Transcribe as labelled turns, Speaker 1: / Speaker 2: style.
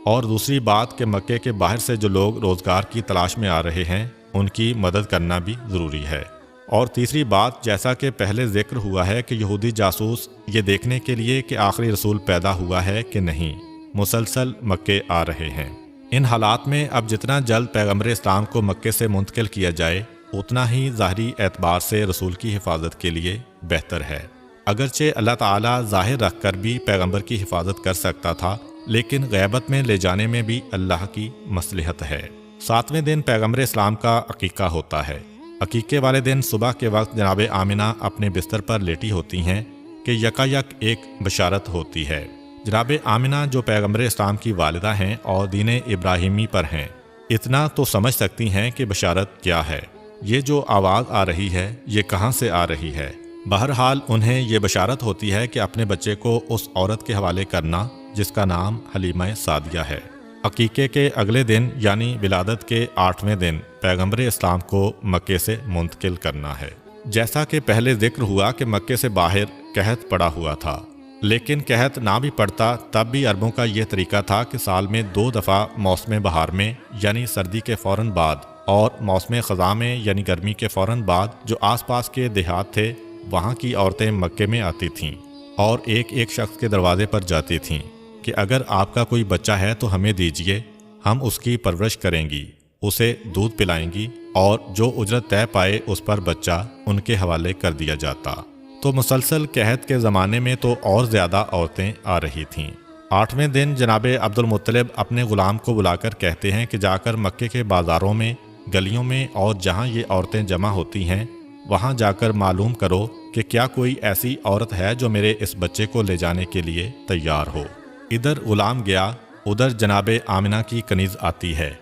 Speaker 1: اور دوسری بات کہ مکے کے باہر سے جو لوگ روزگار کی تلاش میں آ رہے ہیں ان کی مدد کرنا بھی ضروری ہے۔ اور تیسری بات، جیسا کہ پہلے ذکر ہوا ہے کہ یہودی جاسوس یہ دیکھنے کے لیے کہ آخری رسول پیدا ہوا ہے کہ نہیں، مسلسل مکے آ رہے ہیں۔ ان حالات میں اب جتنا جلد پیغمبر اسلام کو مکے سے منتقل کیا جائے اتنا ہی ظاہری اعتبار سے رسول کی حفاظت کے لیے بہتر ہے۔ اگرچہ اللہ تعالیٰ ظاہر رکھ کر بھی پیغمبر کی حفاظت کر سکتا تھا، لیکن غیبت میں لے جانے میں بھی اللہ کی مصلحت ہے۔ 7ویں دن پیغمبر اسلام کا عقیقہ ہوتا ہے۔ عقیقے والے دن صبح کے وقت جناب آمنہ اپنے بستر پر لیٹی ہوتی ہیں کہ یکایک ایک بشارت ہوتی ہے۔ جناب آمنہ جو پیغمبر اسلام کی والدہ ہیں اور دین ابراہیمی پر ہیں، اتنا تو سمجھ سکتی ہیں کہ بشارت کیا ہے، یہ جو آواز آ رہی ہے یہ کہاں سے آ رہی ہے۔ بہرحال انہیں یہ بشارت ہوتی ہے کہ اپنے بچے کو اس عورت کے حوالے کرنا جس کا نام حلیمہ سعدیہ ہے۔ عقیقے کے اگلے دن یعنی ولادت کے 8ویں دن پیغمبر اسلام کو مکے سے منتقل کرنا ہے۔ جیسا کہ پہلے ذکر ہوا کہ مکے سے باہر قحط پڑا ہوا تھا، لیکن قحط نہ بھی پڑتا تب بھی عربوں کا یہ طریقہ تھا کہ سال میں 2 دفعہ موسم بہار میں یعنی سردی کے فوراً بعد اور موسم خزاں میں یعنی گرمی کے فوراً بعد جو آس پاس کے دیہات تھے وہاں کی عورتیں مکے میں آتی تھیں اور ایک ایک شخص کے دروازے پر جاتی تھیں کہ اگر آپ کا کوئی بچہ ہے تو ہمیں دیجئے، ہم اس کی پرورش کریں گی، اسے دودھ پلائیں گی، اور جو اجرت طے پائے اس پر بچہ ان کے حوالے کر دیا جاتا۔ تو مسلسل قحط کے زمانے میں تو اور زیادہ عورتیں آ رہی تھیں۔ 8ویں دن جناب عبد المطلب اپنے غلام کو بلا کر کہتے ہیں کہ جا کر مکے کے بازاروں میں، گلیوں میں اور جہاں یہ عورتیں جمع ہوتی ہیں وہاں جا کر معلوم کرو کہ کیا کوئی ایسی عورت ہے جو میرے اس بچے کو لے جانے کے لیے تیار ہو۔ ادھر غلام گیا، ادھر جناب آمنہ کی کنیز آتی ہے